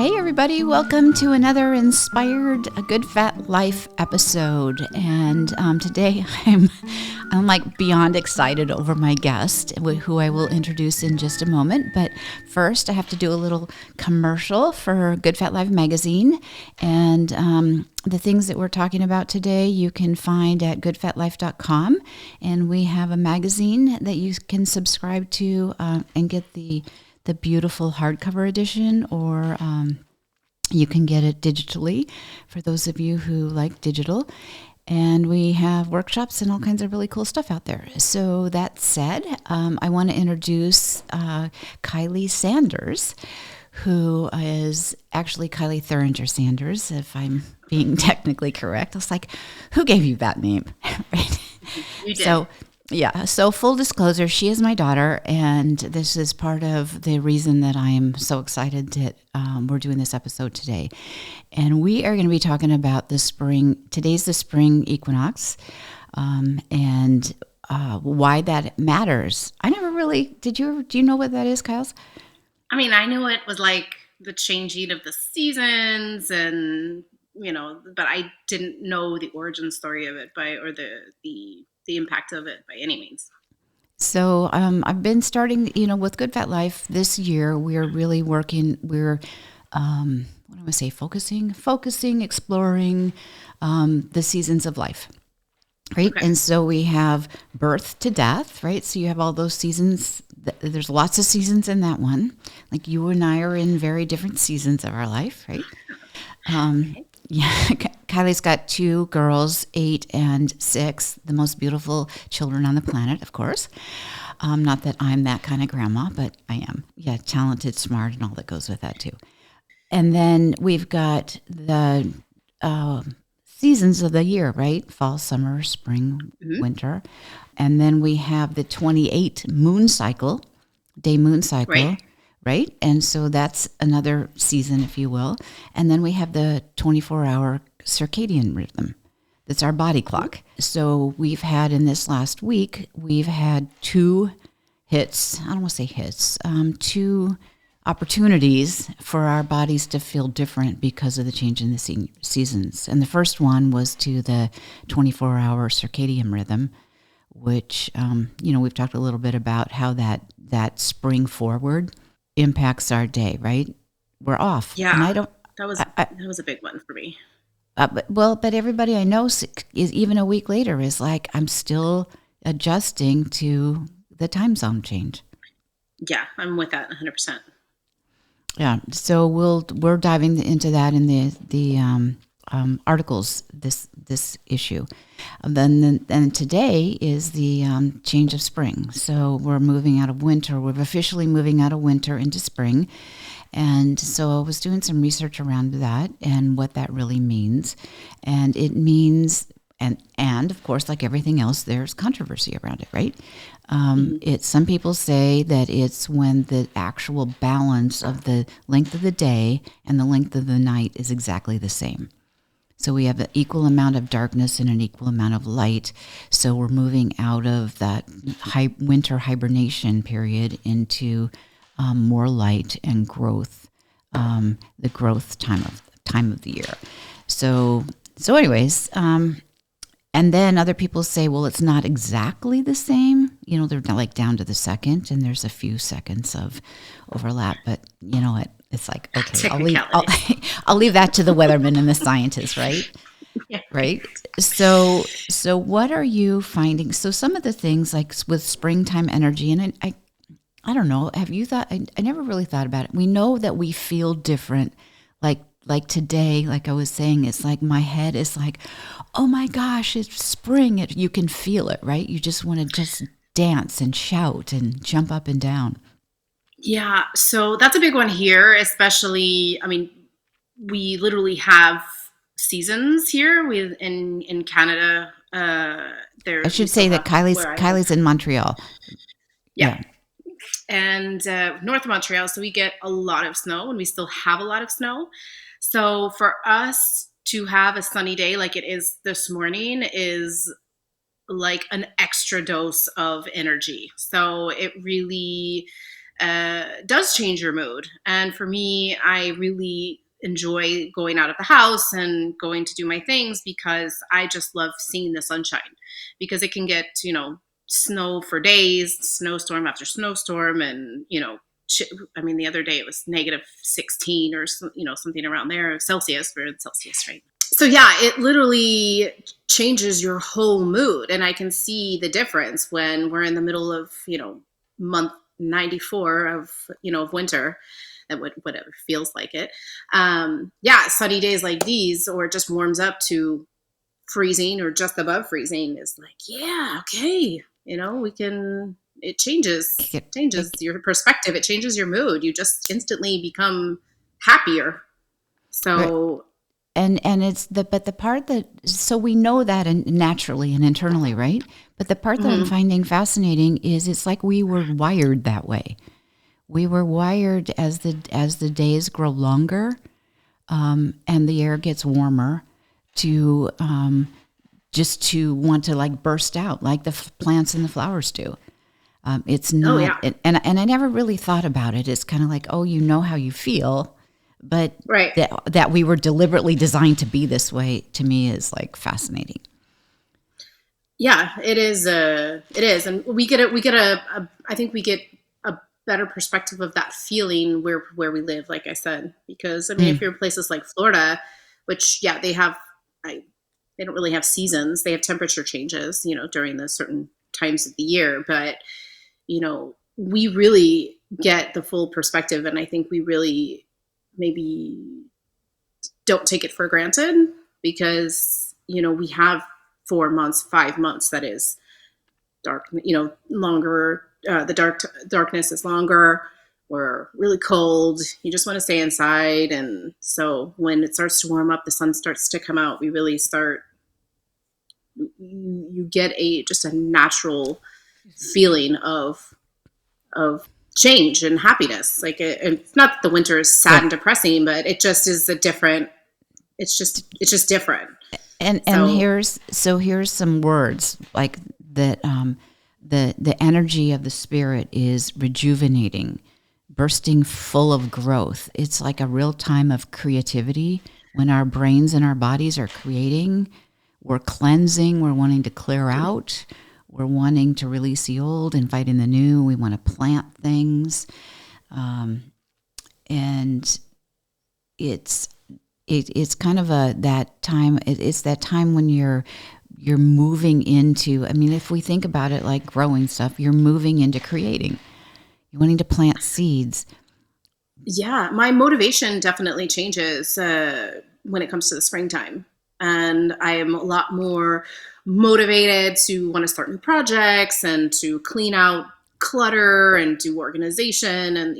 Hey everybody, welcome to another Inspired A Good Fat Life episode. And today I'm like beyond excited over my guest, who I will introduce in just a moment. But first, I have to do a little commercial for Good Fat Life magazine. And the things that we're talking about today, you can find at goodfatlife.com. And we have a magazine that you can subscribe to and get the beautiful hardcover edition, or you can get it digitally for those of you who like digital. And we have workshops and all kinds of really cool stuff out there. So that said, I want to introduce Kylee Sanders, who is actually Kylee Thuringer Sanders, if I'm being technically correct. I was like, who gave you that name? Right? You did. So full disclosure, she is my daughter, and this is part of the reason that I am so excited that we're doing this episode today. And we are going to be talking about the spring. Today's the spring equinox, and why that matters. I never really, do you know what that is, Kyles? I mean, I knew it was like the changing of the seasons and, but I didn't know the origin story of it or the impact of it by any means. So I've been starting, with Good Fat Life this year. We're really working. We're what do I want to say? Focusing, exploring the seasons of life, right? Okay. And so we have birth to death, right? So you have all those seasons. There's lots of seasons in that one. Like you and I are in very different seasons of our life, right? Yeah, Kylie's got two girls, 8 and 6, the most beautiful children on the planet, of course. Not that I'm that kind of grandma, but I am. Yeah, talented, smart, and all that goes with that too. And then we've got the seasons of the year, right? Fall, summer, spring, winter. And then we have the 28 moon cycle, day moon cycle. Right? And so that's another season, if you will. And then we have the 24-hour circadian rhythm. That's our body clock. So we've had, in this last week, we've had two hits. I don't want to say hits. Two opportunities for our bodies to feel different because of the change in the seasons. And the first one was to the 24-hour circadian rhythm, which, we've talked a little bit about how that spring forward impacts our day, right? We're off. Yeah, and I don't. That was a big one for me. But everybody I know is even a week later is like, I'm still adjusting to the time zone change. Yeah, I'm with that 100%. Yeah, so we're diving into that in the articles this issue. Then today is the change of spring. So we're moving out of winter. We're officially moving out of winter into spring. And so I was doing some research around that and what that really means. And it means, and of course, like everything else, there's controversy around it, right? Some people say that it's when the actual balance of the length of the day and the length of the night is exactly the same. So we have an equal amount of darkness and an equal amount of light. So we're moving out of that winter hibernation period into more light and growth, the growth time of the year. So anyways, and then other people say, well, it's not exactly the same. They're like down to the second, and there's a few seconds of overlap. But you know what? It's like, okay, I'll leave that to the weathermen and the scientists, right? Yeah. Right. So what are you finding? So some of the things like with springtime energy, and I don't know, have you thought, I never really thought about it. We know that we feel different. Like today, like I was saying, it's like my head is like, oh my gosh, it's spring. You can feel it, right? You just want to just dance and shout and jump up and down. Yeah, so that's a big one here, especially, I mean, we literally have seasons here in Canada. I should say that Kylie's in Montreal. Yeah. And north of Montreal, so we get a lot of snow, and we still have a lot of snow. So for us to have a sunny day like it is this morning is like an extra dose of energy. So it really does change your mood. And for me, I really enjoy going out of the house and going to do my things because I just love seeing the sunshine, because it can get, snow for days, snowstorm after snowstorm. And, I mean, the other day it was -16 or, something around there, Celsius. We're in Celsius, right? So yeah, it literally changes your whole mood. And I can see the difference when we're in the middle of, month 94 of winter, and whatever feels like it. Yeah, sunny days like these, or it just warms up to freezing or just above freezing, is like, yeah, okay, we can. It changes your perspective. It changes your mood. You just instantly become happier. So. And it's but the part that, so we know that naturally and internally, right? But the part that I'm finding fascinating is it's like we were wired that way. We were wired as the days grow longer, and the air gets warmer, to just to want to like burst out like the plants and the flowers do. It's not, and I never really thought about it. It's kind of like, oh, how you feel. But right. that we were deliberately designed to be this way, to me, is like fascinating. Yeah, it is. It is, and we get I think we get a better perspective of that feeling where we live. Like I said, because I mean, if you're in places like Florida, which they have, they don't really have seasons. They have temperature changes, during the certain times of the year. But we really get the full perspective, and I think we really maybe don't take it for granted, because we have 4 months, 5 months that is dark, longer. The darkness is longer. We're really cold. You just want to stay inside. And so when it starts to warm up, the sun starts to come out, we really start, you get just a natural feeling of change and happiness. Like it's not that the winter is sad and depressing, but it just is it's just different. And here's some words like that. The energy of the spirit is rejuvenating, bursting full of growth. It's like a real time of creativity when our brains and our bodies are creating. We're cleansing. We're wanting to clear out. We're wanting to release the old, invite in the new. We want to plant things, and it's kind of that time. It's that time when you're moving into. I mean, if we think about it like growing stuff, you're moving into creating. You're wanting to plant seeds. Yeah, my motivation definitely changes when it comes to the springtime, and I am a lot more motivated to want to start new projects and to clean out clutter and do organization. And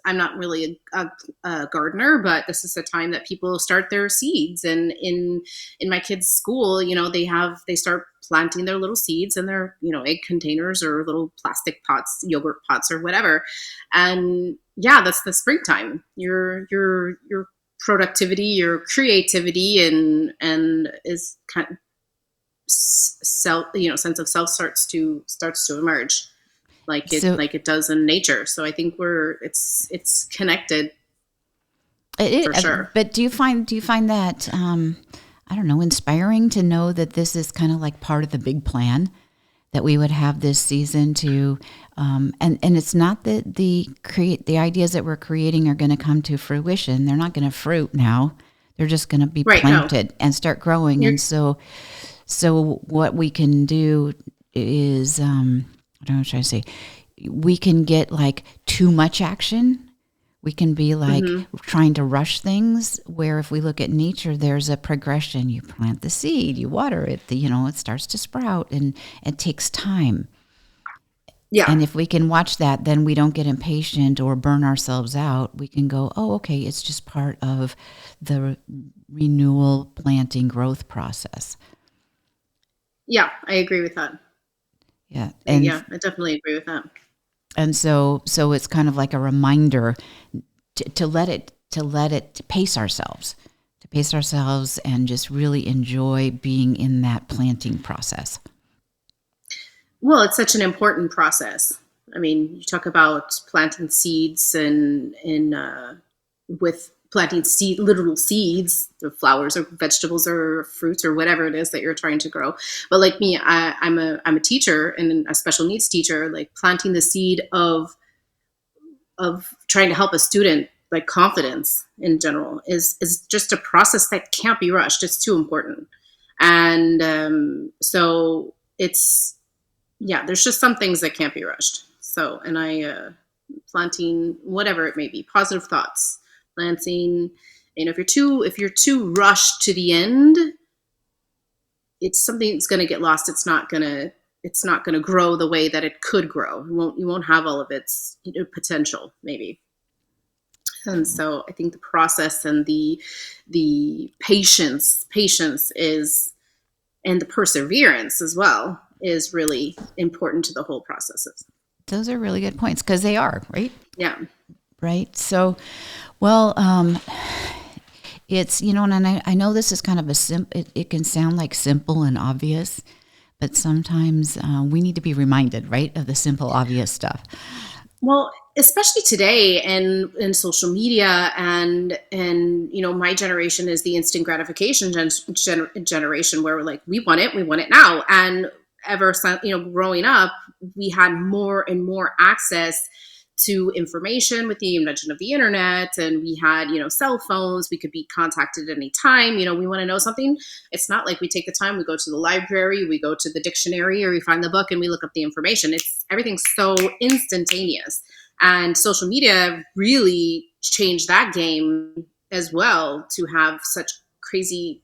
I'm not really a gardener, but this is the time that people start their seeds. And in my kids' school, they start planting their little seeds in their egg containers or little plastic pots, yogurt pots or whatever. And that's the springtime. Your productivity, your creativity, and is kind of sense of self starts to emerge, like it does in nature. So I think it's connected. For sure. But do you find that I don't know, inspiring to know that this is kind of like part of the big plan, that we would have this season to and it's not that the ideas that we're creating are going to come to fruition. They're not going to fruit now. They're just going to be planted and start growing. And so what we can do is, I don't know what I'm trying to say. We can get like too much action. We can be like trying to rush things, where if we look at nature, there's a progression. You plant the seed, you water it, it starts to sprout, and it takes time. Yeah. And if we can watch that, then we don't get impatient or burn ourselves out. We can go, oh, okay, it's just part of the renewal, planting, growth process. Yeah, I agree with that. Yeah. I definitely agree with that. And so it's kind of like a reminder to let it pace ourselves, and just really enjoy being in that planting process. Well, it's such an important process. I mean, you talk about planting seeds and with planting literal seeds, the flowers or vegetables or fruits or whatever it is that you're trying to grow. But like me, I'm a teacher and a special needs teacher. Like planting the seed of trying to help a student, like confidence in general, is just a process that can't be rushed. It's too important, and so it's there's just some things that can't be rushed. So, and planting whatever it may be, positive thoughts, planting. If you're too rushed to the end, it's something that's going to get lost. It's not gonna grow the way that it could grow. You won't have all of its potential, maybe. And so I think the process and the patience is, and the perseverance as well, is really important to the whole processes. Those are really good points, because they are, right? Yeah. Right. So, well, it's, and I know this is kind of it can sound like simple and obvious, but sometimes we need to be reminded, right, of the simple, obvious stuff. Well, especially today and in social media and my generation is the instant gratification generation, where we're like, we want it now. And ever since, growing up, we had more and more access to information with the invention of the internet, and we had, cell phones. We could be contacted at any time. We want to know something. It's not like we take the time, we go to the library, we go to the dictionary, or we find the book and we look up the information. Everything's so instantaneous. And social media really changed that game as well, to have such crazy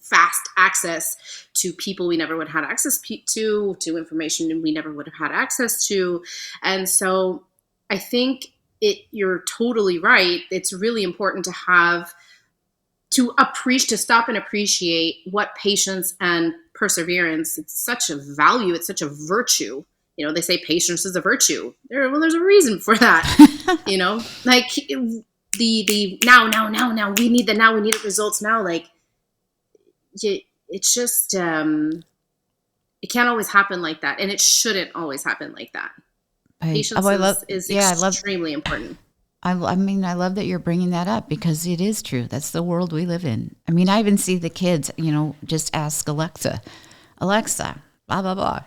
fast access to people we never would have had access to information we never would have had access to. And so I think you're totally right. It's really important to stop and appreciate what patience and perseverance. It's such a value. It's such a virtue. They say patience is a virtue. There's a reason for that. Like the now we need the results now. Like it's just it can't always happen like that, and it shouldn't always happen like that. Patience is extremely important. I love that you're bringing that up, because it is true. That's the world we live in. I mean, I even see the kids, just ask Alexa, blah, blah, blah,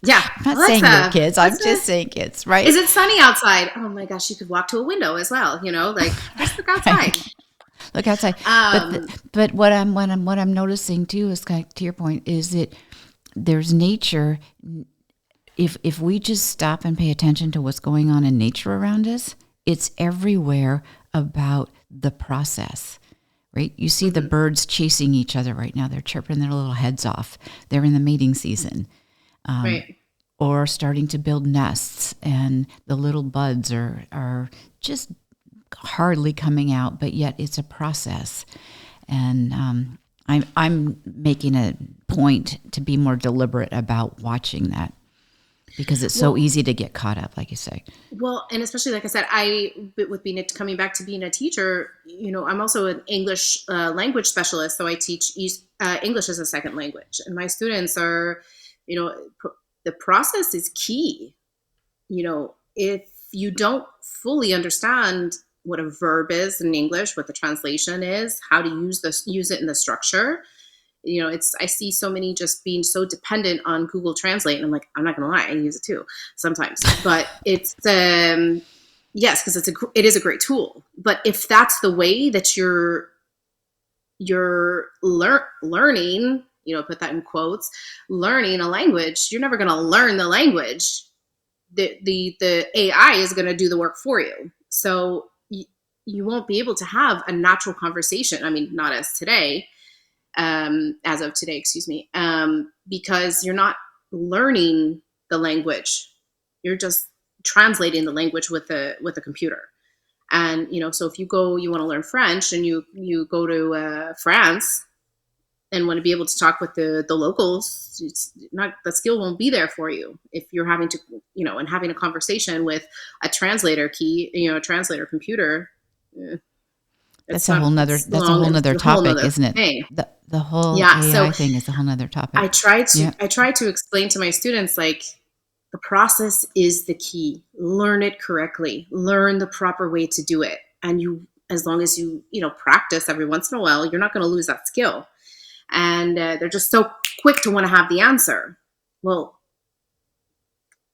Yeah. I'm not saying your kids. I'm just saying kids, right? Is it sunny outside? Oh my gosh, you could walk to a window as well, like just look outside. Right. Look outside. But what I'm noticing too is, kind of, to your point, is that there's nature. If we just stop and pay attention to what's going on in nature around us, it's everywhere about the process, right? You see the birds chasing each other right now. They're chirping their little heads off. They're in the mating season. Right. Or starting to build nests, and the little buds are just hardly coming out, but yet it's a process. And I'm making a point to be more deliberate about watching that, because it's so easy to get caught up, like you say. Well, and especially, like I said, coming back to being a teacher, I'm also an English language specialist. So I teach English as a second language. And my students are, the process is key. If you don't fully understand what a verb is in English, what the translation is, how to use it in the structure, I see so many just being so dependent on Google Translate. And I'm like, I'm not going to lie, I use it too sometimes, but it's, yes, because it is a great tool. But if that's the way that you're learning, put that in quotes, learning a language, you're never going to learn the language. The AI is going to do the work for you. So you won't be able to have a natural conversation. I mean, not as of today, excuse me, because you're not learning the language. You're just translating the language with a computer. And, so if you want to learn French and you go to France and want to be able to talk with the locals, the skill won't be there for you if you're having to, and having a conversation with a translator computer. It's That's a not whole nother it's long. It's a whole topic, nother isn't it? thing. The whole Yeah. So AI thing is a whole nother topic. I Yeah. try to explain to my students, like, the process is the key. Learn it correctly. Learn the proper way to do it. And as long as you practice every once in a while, you're not going to lose that skill. And they're just so quick to want to have the answer. Well,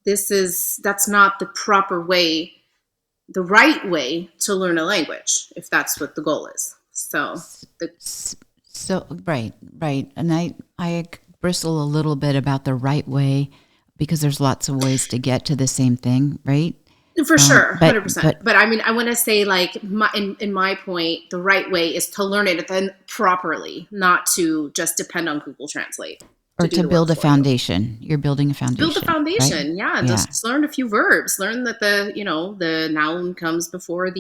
that's not the proper way, the right way to learn a language, if that's what the goal is. So So right, right, and I bristle a little bit about the right way because there's lots of ways to get to the same thing, right? for sure, But 100%. But I mean, I want to say, like, in my point, the right way is to learn it then properly, not to just depend on Google Translate or to do to the work build a for you. foundation. You're building a Build the foundation, right? foundation. Yeah, Yeah, just learn a few verbs. Learn that the noun comes before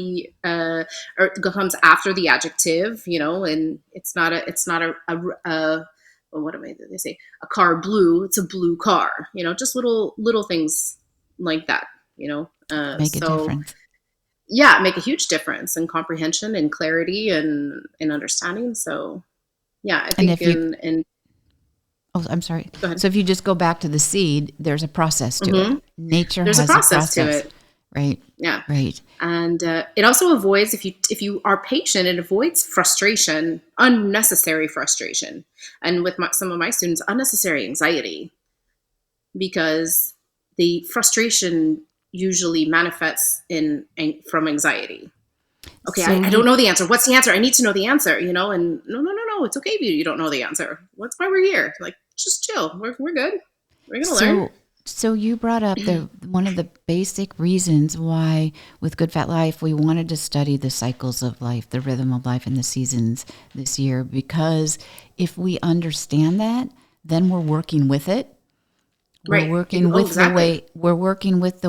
or comes after the adjective. And it's not a well, what am I? They say a car blue. It's a blue car. Just little things like that. make a So difference. yeah, make a huge difference in comprehension and clarity and in understanding. So yeah, I And think if you in Oh, I'm sorry. go ahead. So if you just go back to the seed, there's a process to it. Hmm. Nature There's a has a process to process, it. right? Yeah. Right. And it also avoids, if you are patient, it avoids frustration, unnecessary frustration, and with some of my students, unnecessary anxiety, because the frustration usually manifests from anxiety. Okay, So I don't you know the answer. What's the answer? I need to know the answer. And no, it's okay if you don't know the answer. That's why we're here. Like, just chill. We're good. We're gonna learn. So, so you brought up the one of the basic reasons why with Good Fat Life we wanted to study the cycles of life, the rhythm of life and the seasons this year, because if we understand that, then we're working with it. We're Right. working Oh, with the exactly.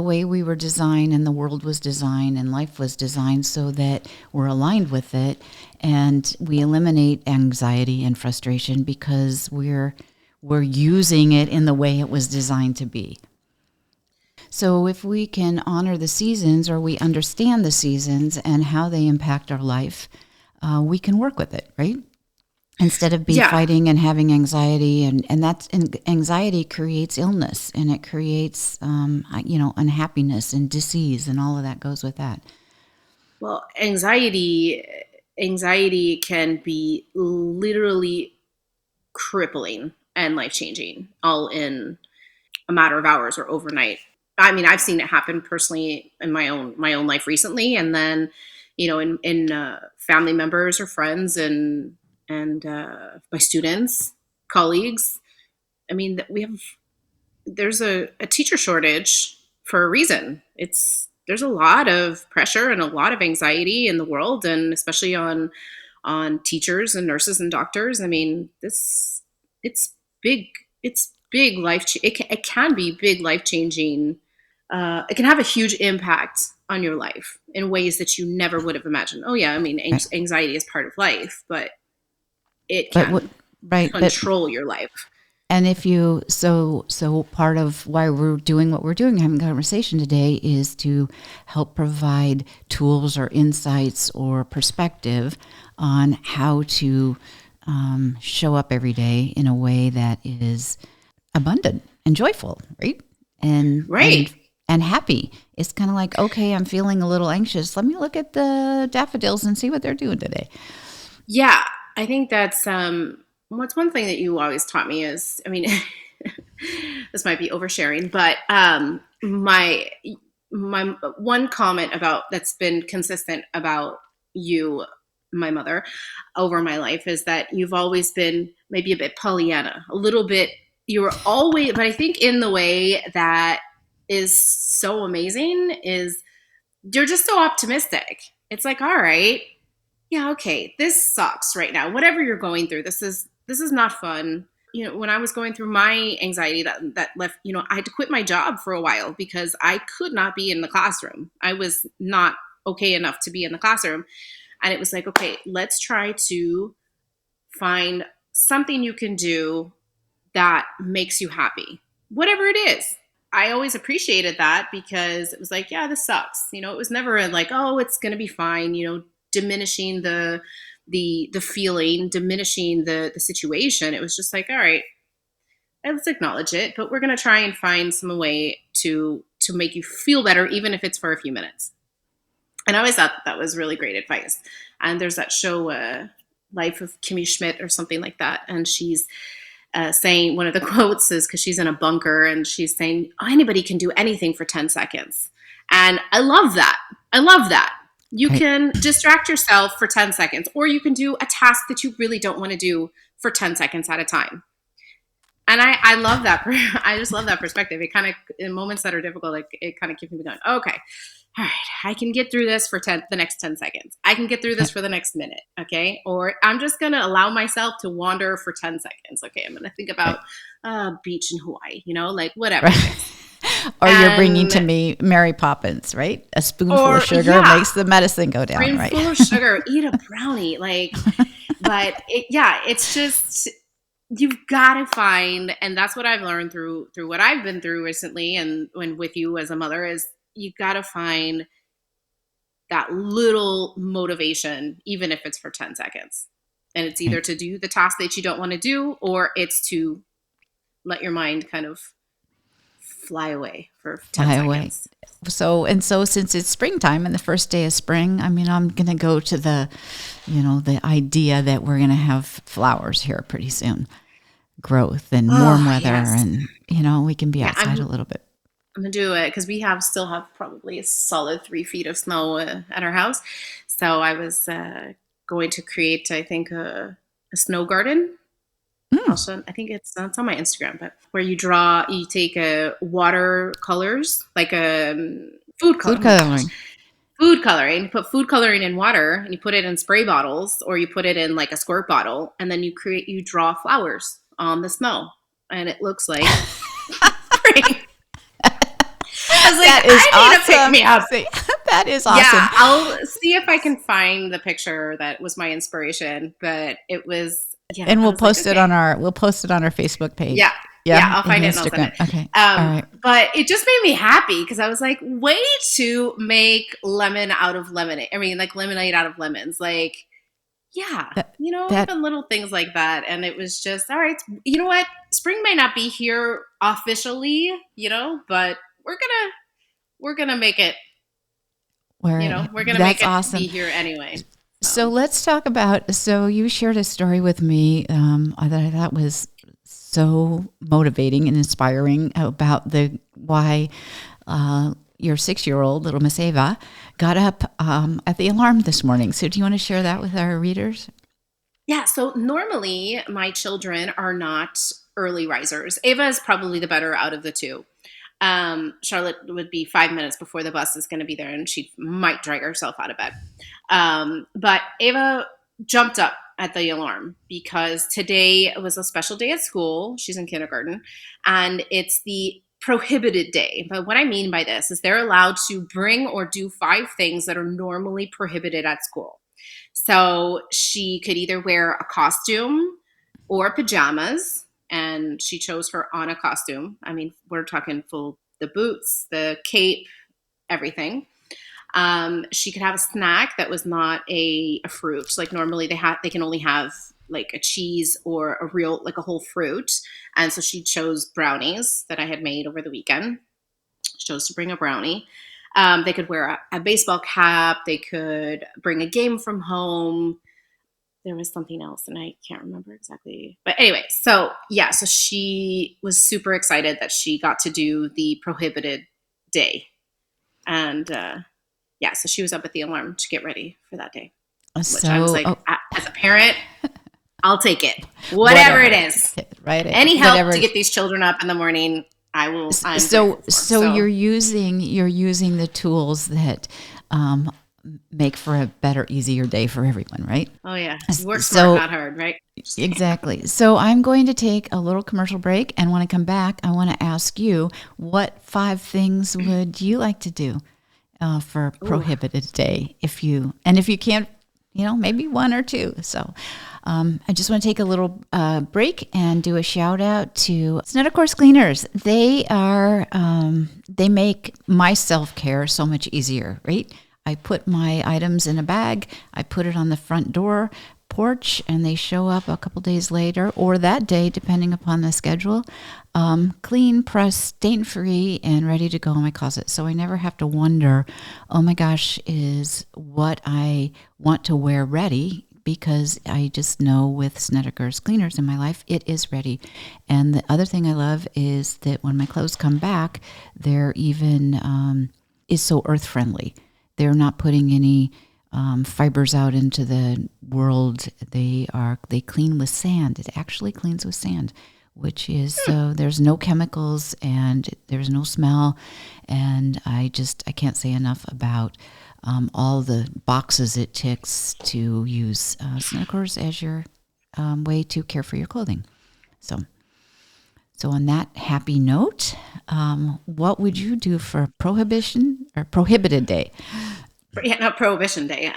way we were designed and the world was designed and life was designed so that we're aligned with it, and we eliminate anxiety and frustration because we're using it in the way it was designed to be. So if we can honor the seasons, or we understand the seasons and how they impact our life, we can work with it, right? Instead of be Yeah. fighting and having anxiety, and anxiety creates illness, and it creates unhappiness and disease, and all of that goes with that. Well, anxiety can be literally crippling and life-changing, all in a matter of hours or overnight. I mean, I've seen it happen personally in my own life recently, and then in family members or friends, and my students, colleagues. I mean, there's a teacher shortage for a reason. There's a lot of pressure and a lot of anxiety in the world, and especially on teachers and nurses and doctors. I mean, it's big. It's big it can be big life changing. It can have a huge impact on your life in ways that you never would have imagined. Oh yeah, I mean, Right. anxiety is part of life, but it But what, can right? But control your life. and if you so part of why we're doing what we're doing, having a conversation today, is to help provide tools or insights or perspective on how to show up every day in a way that is abundant and joyful, right? And Right. and and happy. It's kind of like, okay, I'm feeling a little anxious. Let me look at the daffodils and see what they're doing today. Yeah, I think that's what's one thing that you always taught me is, I mean, this might be oversharing, but my one comment about that's been consistent about you, my mother, over my life, is that you've always been maybe a bit Pollyanna, a little bit. You were always, but I think in the way that is so amazing is you're just so optimistic. It's like, all right, yeah, okay, this sucks right now. Whatever you're going through, this is not fun. When I was going through my anxiety that left, I had to quit my job for a while because I could not be in the classroom. I was not okay enough to be in the classroom. And it was like, okay, let's try to find something you can do that makes you happy. Whatever it is. I always appreciated that because it was like, yeah, this sucks. It was never like, oh, it's going to be fine. diminishing the feeling, diminishing the situation. It was just like, all right, let's acknowledge it, but we're going to try and find some way to make you feel better, even if it's for a few minutes. And I always thought that was really great advice. And there's that show, Life of Kimmy Schmidt or something like that. And she's saying, one of the quotes is, because she's in a bunker, and she's saying, anybody can do anything for 10 seconds. And I love that. I love that. You can distract yourself for 10 seconds, or you can do a task that you really don't want to do for 10 seconds at a time. And I love that. I just love that perspective. It kind of, in moments that are difficult, like, it kind of keeps me going, okay, all right, I can get through this for the next 10 seconds. I can get through this for the next minute. Okay. Or I'm just going to allow myself to wander for 10 seconds. Okay. I'm going to think about beach in Hawaii, like whatever. Or you're bringing to me Mary Poppins, right? A spoonful of sugar makes the medicine go down, right? Spoonful of sugar, eat a brownie. But it's just, you've got to find, and that's what I've learned through what I've been through recently, and when with you as a mother, is you got to find that little motivation, even if it's for 10 seconds. And it's either to do the task that you don't want to do, or it's to let your mind kind of fly away for 10 seconds. So since it's springtime and the first day of spring, I'm going to go to the idea that we're going to have flowers here pretty soon. Growth and warm weather, and we can be outside a little bit. I'm gonna do it because we still have probably a solid 3 feet of snow at our house. So I was going to create, I think, a snow garden. Also, I think it's on my Instagram, but where you take watercolors, like food coloring. Food coloring. You put food coloring in water, and you put it in spray bottles, or you put it in like a squirt bottle, and then you draw flowers on the snow, and it looks like spring. I was like, that is awesome. To pick me up. That is awesome. Yeah, I'll see if I can find the picture that was my inspiration, but it was. Yeah, and we'll post it on our Facebook page. Yeah, I'll find it and I'll send it. Okay. All right. But it just made me happy because I was like, way to make lemon out of lemonade. I mean, like lemonade out of lemons. Like, even little things like that. And it was just, all right, you know what? Spring may not be here officially, but we're gonna make it. We're gonna make it awesome. Be here anyway. So let's talk about. So you shared a story with me that I thought was so motivating and inspiring about why your 6-year-old little Miss Ava got up at the alarm this morning. So do you want to share that with our readers? Yeah. So normally my children are not early risers. Ava is probably the better out of the two. Charlotte would be 5 minutes before the bus is going to be there, and she might drag herself out of bed. But Ava jumped up at the alarm because today was a special day at school. She's in kindergarten, and it's the prohibited day. But what I mean by this is they're allowed to bring or do 5 things that are normally prohibited at school. So she could either wear a costume or pajamas. And she chose her Anna costume. I mean, we're talking the boots, the cape, everything. She could have a snack that was not a fruit. Like normally they can only have like a cheese or a whole fruit. And so she chose brownies that I had made over the weekend. She chose to bring a brownie. They could wear a baseball cap. They could bring a game from home. There was something else, and I can't remember exactly. But anyway, so she was super excited that she got to do the prohibited day. And, so she was up at the alarm to get ready for that day. Which I was like, as a parent, I'll take it. Whatever it is. Right. Any help to get these children up in the morning, I will. So you're using the tools that make for a better, easier day for everyone, right? Oh yeah, work smart, not hard, right? Exactly. So I'm going to take a little commercial break, and when I come back, I want to ask you, what 5 things would you like to do for a prohibited day? If you can't, maybe 1 or 2. So I just want to take a little break and do a shout out to Snutter Course Cleaners. They are they make my self-care so much easier, right? I put my items in a bag, I put it on the front door porch, and they show up a couple days later or that day, depending upon the schedule, clean, pressed, stain-free, and ready to go in my closet. So I never have to wonder, oh my gosh, is what I want to wear ready? Because I just know with Snedeker's cleaners in my life, it is ready. And the other thing I love is that when my clothes come back, they're even is so earth friendly. They're not putting any fibers out into the world. They clean with sand. It actually cleans with sand, which is there's no chemicals and there's no smell. And I can't say enough about all the boxes it ticks to use Sneakers as your way to care for your clothing. So on that happy note, what would you do for Prohibited Day? Yeah, not Prohibition Day.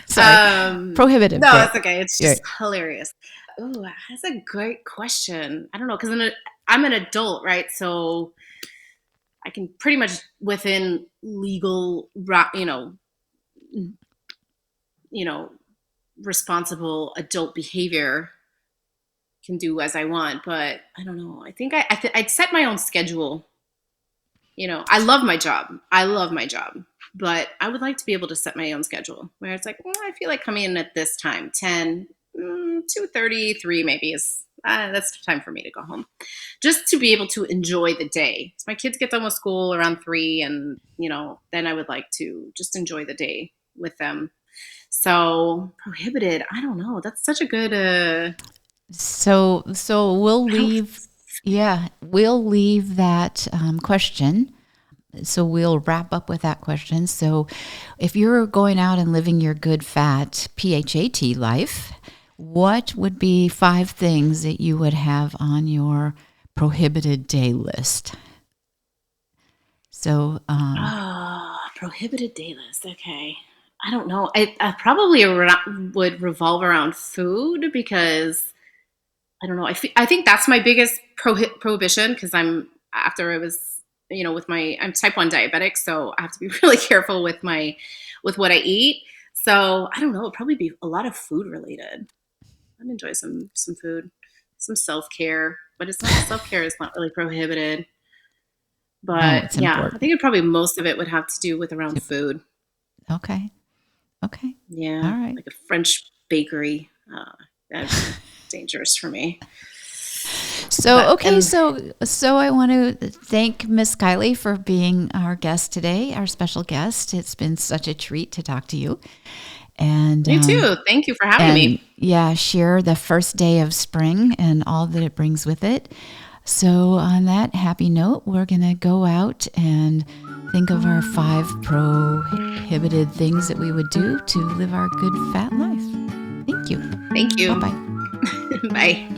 Sorry, Prohibitive Day. No, it's okay. It's just hilarious. Oh, that's a great question. I don't know, because I'm an adult, right? So I can pretty much within legal, responsible adult behavior can do as I want. But I don't know. I think I'd set my own schedule. I love my job. But I would like to be able to set my own schedule where it's like, I feel like coming in at this time, 10, 2:30, 3 maybe is, that's time for me to go home. Just to be able to enjoy the day. So my kids get done with school around 3 and, then I would like to just enjoy the day with them. So prohibited, I don't know. That's such a good... So we'll leave... Yeah, we'll leave that question. So we'll wrap up with that question. So if you're going out and living your good fat PHAT life, what would be 5 things that you would have on your prohibited day list? So prohibited day list. Okay. I don't know. I probably would revolve around food because I don't know. I think that's my biggest prohibition because I'm type 1 diabetic, so I have to be really careful with what I eat. So I don't know. It'd probably be a lot of food related. I'd enjoy some food, some self-care, but it's not self-care is not really prohibited. But no, important. I think most of it would have to do with around food. Okay. Yeah. All right. Like a French bakery. That's dangerous for me. So I want to thank Miss Kylee for being our guest today, our special guest. It's been such a treat to talk to you. And you too. Thank you for having me. Yeah, share the first day of spring and all that it brings with it. So on that happy note, we're going to go out and think of our 5 prohibited things that we would do to live our good fat life. Thank you. Thank you. Bye-bye. Bye.